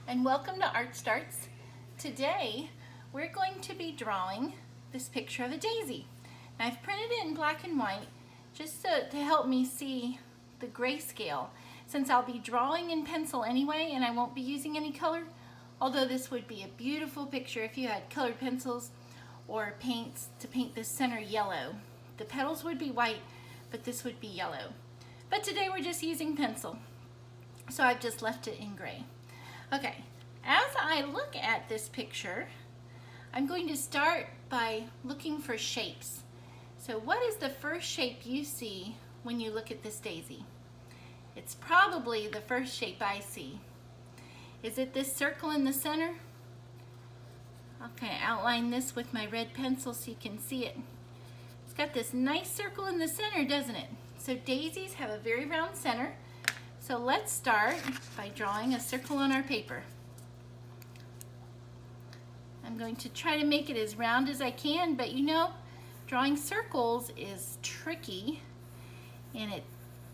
and welcome to Art Starts. Today we're going to be drawing this picture of a daisy. Now, I've printed it in black and white just to help me see the grayscale, since I'll be drawing in pencil anyway and I won't be using any color, although this would be a beautiful picture if you had colored pencils or paints to paint this center yellow. The petals would be white, but this would be yellow. But today we're just using pencil, so I've just left it in gray. Okay, as I look at this picture, I'm going to start by looking for shapes. So what is the first shape you see when you look at this daisy? It's probably the first shape I see. Is it this circle in the center? Okay, outline this with my red pencil so you can see it. It's got this nice circle in the center, doesn't it? So daisies have a very round center. So let's start by drawing a circle on our paper. I'm going to try to make it as round as I can, but you know, drawing circles is tricky and it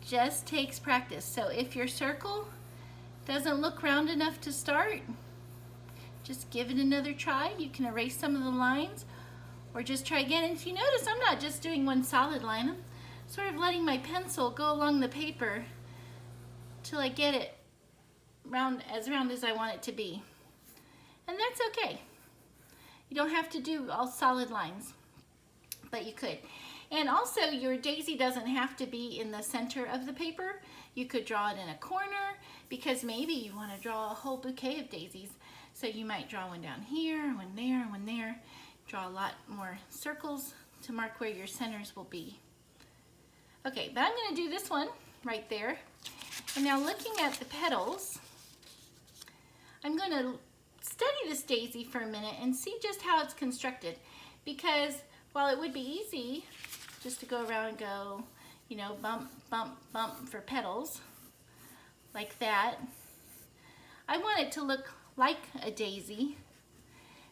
just takes practice. So if your circle doesn't look round enough to start, just give it another try. You can erase some of the lines or just try again. And if you notice, I'm not just doing one solid line. I'm sort of letting my pencil go along the paper till I get it round as I want it to be. And that's okay. You don't have to do all solid lines, but you could. And also, your daisy doesn't have to be in the center of the paper. You could draw it in a corner, because maybe you want to draw a whole bouquet of daisies. So you might draw one down here, one there, one there. Draw a lot more circles to mark where your centers will be. Okay, but I'm going to do this one right there. And now, looking at the petals, I'm going to study this daisy for a minute and see just how it's constructed, because while it would be easy just to go around and go, you know, bump, bump, bump for petals like that, I want it to look like a daisy.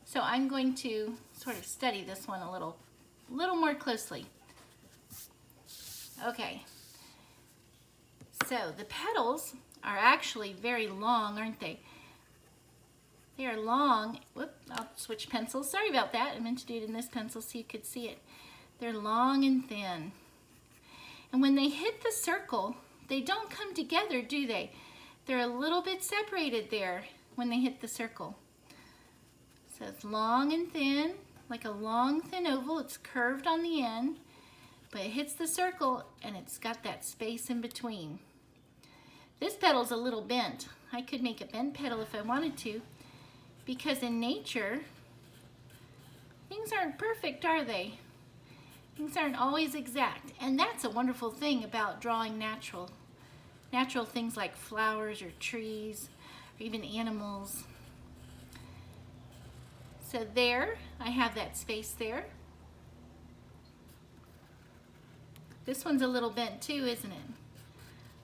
So I'm going to sort of study this one a little more closely. Okay. So the petals are actually very long, aren't they? They are long. Whoop, I'll switch pencils. Sorry about that. I meant to do it in this pencil so you could see it. They're long and thin. And when they hit the circle, they don't come together, do they? They're a little bit separated there when they hit the circle. So it's long and thin, like a long thin oval. It's curved on the end, but it hits the circle and it's got that space in between. This petal's a little bent. I could make a bent petal if I wanted to, because in nature, things aren't perfect, are they? Things aren't always exact. And that's a wonderful thing about drawing natural things like flowers or trees, or even animals. So there, I have that space there. This one's a little bent too, isn't it?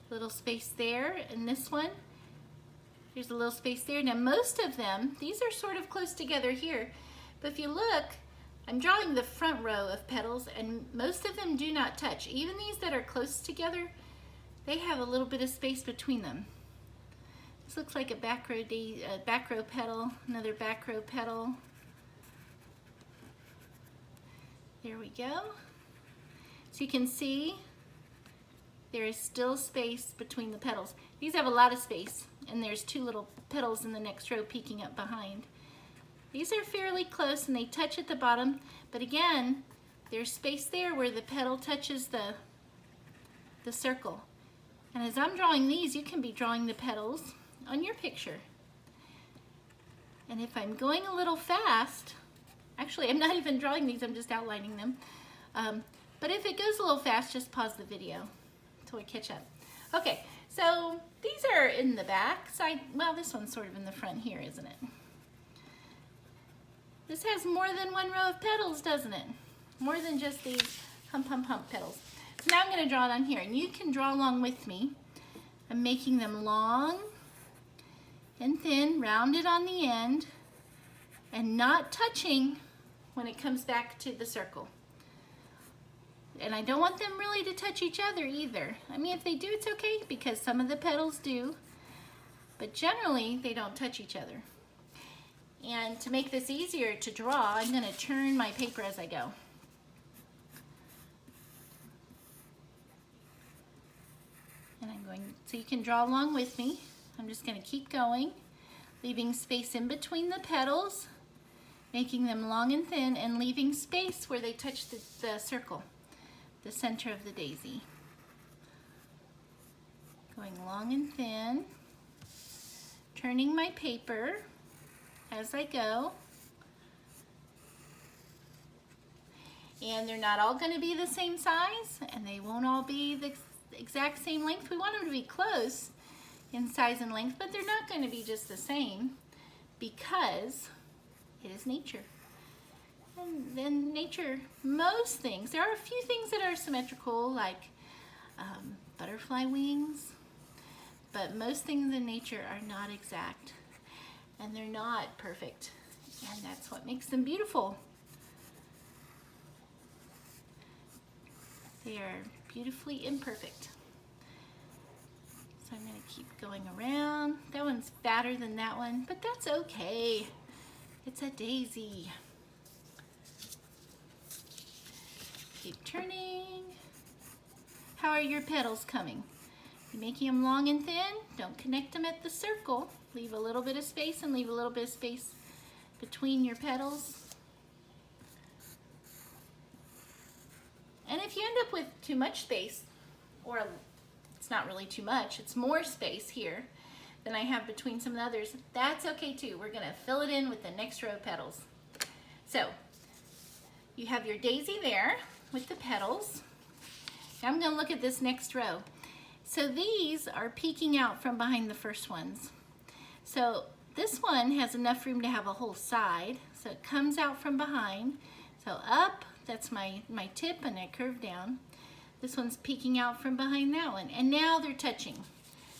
Little space there, and this one, there's a little space there. Now most of them, these are sort of close together here, but if you look, I'm drawing the front row of petals and most of them do not touch. Even these that are close together, they have a little bit of space between them. This looks like a back row petal, another back row petal. There we go. So you can see there is still space between the petals. These have a lot of space, and there's two little petals in the next row peeking up behind. These are fairly close and they touch at the bottom, but again, there's space there where the petal touches the circle. And as I'm drawing these, you can be drawing the petals on your picture. And if I'm going a little fast, actually I'm not even drawing these, I'm just outlining them. But if it goes a little fast, just pause the video until I catch up. Okay, so these are in the back side. Well, this one's sort of in the front here, isn't it? This has more than one row of petals, doesn't it? More than just these hump, hump, hump petals. So now I'm going to draw it on here, and you can draw along with me. I'm making them long and thin, rounded on the end, and not touching when it comes back to the circle. And I don't want them really to touch each other either. I mean, if they do, it's okay, because some of the petals do. but generally they don't touch each other. And to make this easier to draw, I'm going to turn my paper as I go. And I'm going, so you can draw along with me. I'm just going to keep going, leaving space in between the petals, making them long and thin, and leaving space where they touch the circle, the center of the daisy. Going long and thin, turning my paper as I go. And they're not all going to be the same size, and they won't all be the exact same length. We want them to be close in size and length, but they're not going to be just the same because it is nature. And then nature, most things, there are a few things that are symmetrical, like butterfly wings, but most things in nature are not exact, and they're not perfect, and that's what makes them beautiful. They are beautifully imperfect. So I'm going to keep going around. That one's fatter than that one, but that's okay. It's a daisy. Keep turning. How are your petals coming? You making them long and thin? Don't connect them at the circle. Leave a little bit of space and leave a little bit of space between your petals. And if you end up with too much space, or it's not really too much, it's more space here than I have between some of the others, that's okay too. We're gonna fill it in with the next row of petals. So, you have your daisy there with the petals. Now I'm gonna look at this next row. So these are peeking out from behind the first ones. So this one has enough room to have a whole side, so it comes out from behind. So up, that's my tip, and I curve down. This one's peeking out from behind that one, and now they're touching.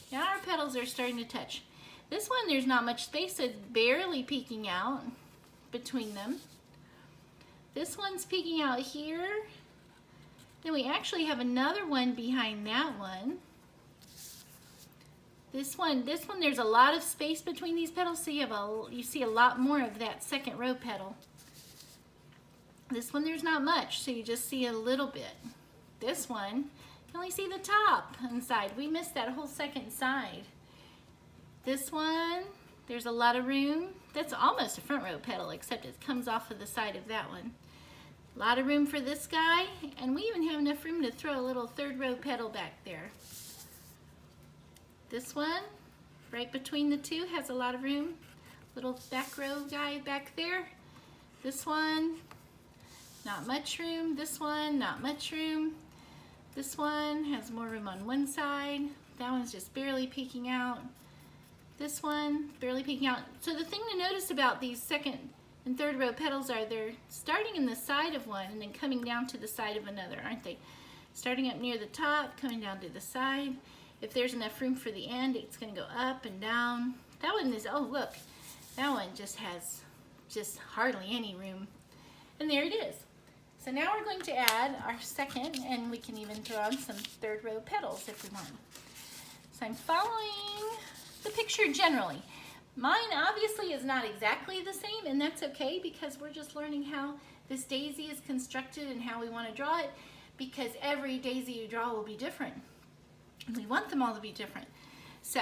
Now our petals are starting to touch. This one, there's not much space, so it's barely peeking out between them. This one's peeking out here. Then we actually have another one behind that one. This one, there's a lot of space between these petals, so you see a lot more of that second row petal. This one, there's not much, so you just see a little bit. This one, you can only see the top and side. We missed that whole second side. This one, there's a lot of room. That's almost a front row petal, except it comes off of the side of that one. A lot of room for this guy, and we even have enough room to throw a little third row petal back there. This one, right between the two, has a lot of room. Little back row guy back there. This one, not much room. This one, not much room. This one has more room on one side. That one's just barely peeking out. This one, barely peeking out. So the thing to notice about these second and third row petals are they're starting in the side of one and then coming down to the side of another, aren't they? Starting up near the top, coming down to the side. If there's enough room for the end, it's going to go up and down. That one is, oh look, that one just has hardly any room. And there it is. So now we're going to add our second, and we can even throw on some third row petals if we want. So I'm following the picture generally. Mine obviously is not exactly the same, and that's okay because we're just learning how this daisy is constructed and how we want to draw it, because every daisy you draw will be different. We want them all to be different. So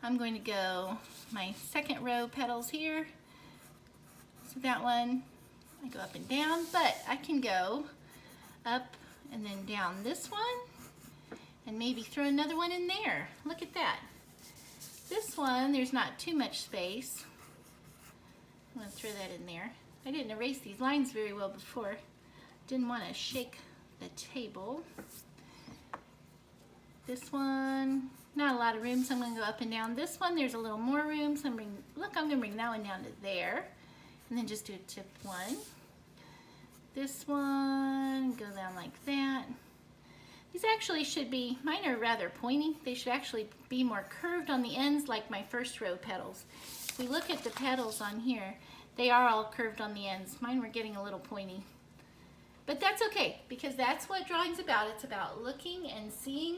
I'm going to go my second row petals here. So that one, I go up and down, but I can go up and then down this one and maybe throw another one in there. Look at that. This one, there's not too much space. I'm going to throw that in there. I didn't erase these lines very well before. Didn't want to shake the table. This one, not a lot of room, so I'm going to go up and down. This one, there's a little more room, so I'm going to bring that one down to there. And then just do a tip one. This one, go down like that. These actually should be, mine are rather pointy. They should actually be more curved on the ends like my first row petals. If we look at the petals on here, they are all curved on the ends. Mine were getting a little pointy. But that's okay, because that's what drawing's about. It's about looking and seeing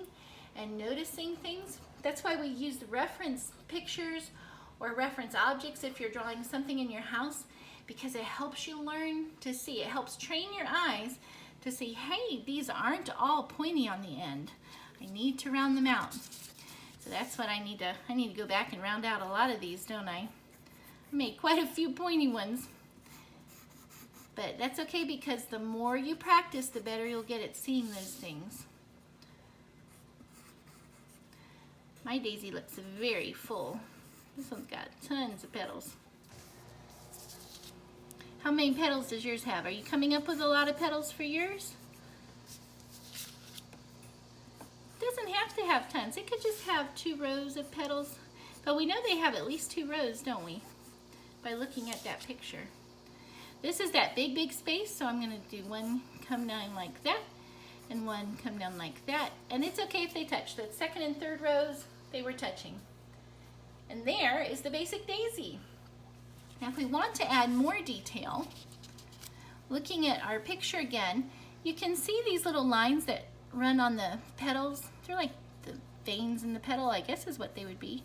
and noticing things That's why we use reference pictures or reference objects if you're drawing something in your house, because it helps you learn to see. It helps train your eyes to see, hey, these aren't all pointy on the end. I need to round them out. So that's what I need to go back and round out a lot of these, don't I? I made quite a few pointy ones. But that's okay, because the more you practice, the better you'll get at seeing those things. My daisy looks very full. This one's got tons of petals. How many petals does yours have? Are you coming up with a lot of petals for yours? It doesn't have to have tons. It could just have 2 rows of petals. But we know they have at least 2 rows, don't we? By looking at that picture. This is that big, big space, so I'm going to do one come down like that and one come down like that. And it's okay if they touch. The second and third rows, they were touching. And there is the basic daisy. Now if we want to add more detail, looking at our picture again, you can see these little lines that run on the petals. They're like the veins in the petal, I guess is what they would be.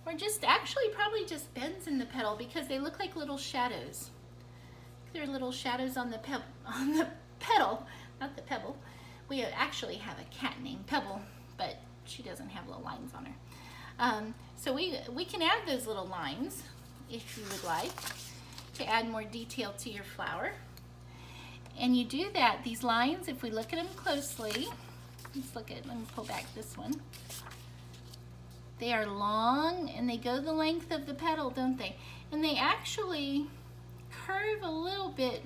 Or just actually probably just bends in the petal, because they look like little shadows. They're little shadows on the petal, not the pebble. We actually have a cat named Pebble, but she doesn't have little lines on her. So we can add those little lines if you would like to add more detail to your flower. And you do that, these lines, if we look at them closely, let me pull back this one. They are long and they go the length of the petal, don't they? And they actually curve a little bit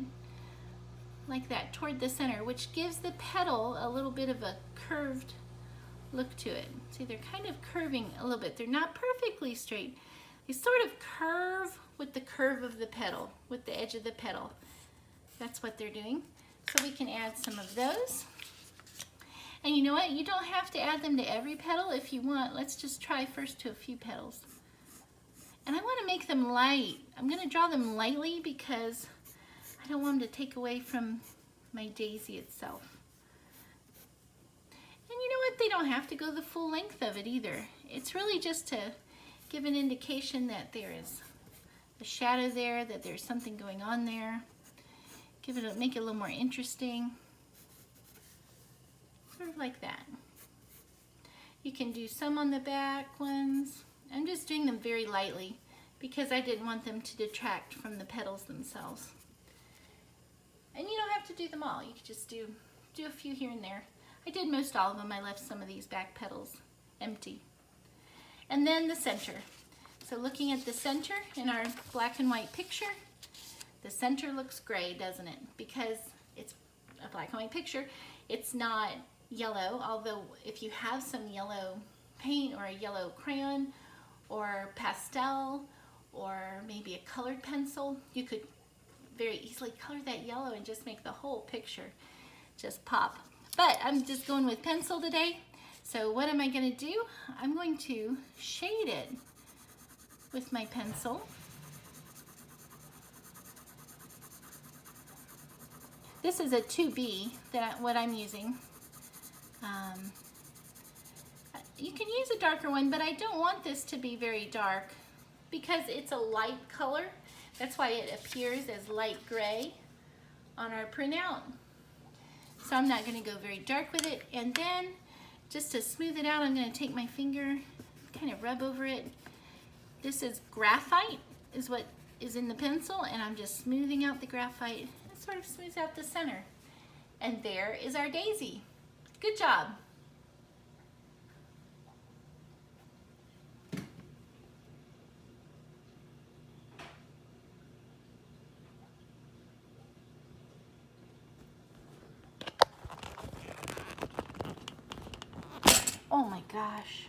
like that toward the center, which gives the petal a little bit of a curved look to it. See, they're kind of curving a little bit. They're not perfectly straight. They sort of curve with the curve of the petal, with the edge of the petal. That's what they're doing. So we can add some of those. And you know what? You don't have to add them to every petal if you want. Let's just try first to a few petals. And I want to make them light. I'm going to draw them lightly because I don't want them to take away from my daisy itself. And you know what? They don't have to go the full length of it either. It's really just to give an indication that there is a shadow there, that there's something going on there. Make it a little more interesting. Sort of like that. You can do some on the back ones. I'm just doing them very lightly because I didn't want them to detract from the petals themselves. And you don't have to do them all. You can just do a few here and there. I did most all of them. I left some of these back petals empty. And then the center. So looking at the center in our black and white picture, the center looks gray, doesn't it? Because it's a black and white picture. It's not yellow, although if you have some yellow paint or a yellow crayon or pastel or maybe a colored pencil, you could very easily color that yellow and just make the whole picture just pop. But I'm just going with pencil today. So what am I going to do? I'm going to shade it with my pencil. This is a 2B, what I'm using. You can use a darker one, but I don't want this to be very dark because it's a light color. That's why it appears as light gray on our printout. So I'm not going to go very dark with it. And then just to smooth it out, I'm going to take my finger, kind of rub over it. This is graphite, is what is in the pencil, and I'm just smoothing out the graphite. It sort of smooths out the center. And there is our daisy. Good job. Oh my gosh.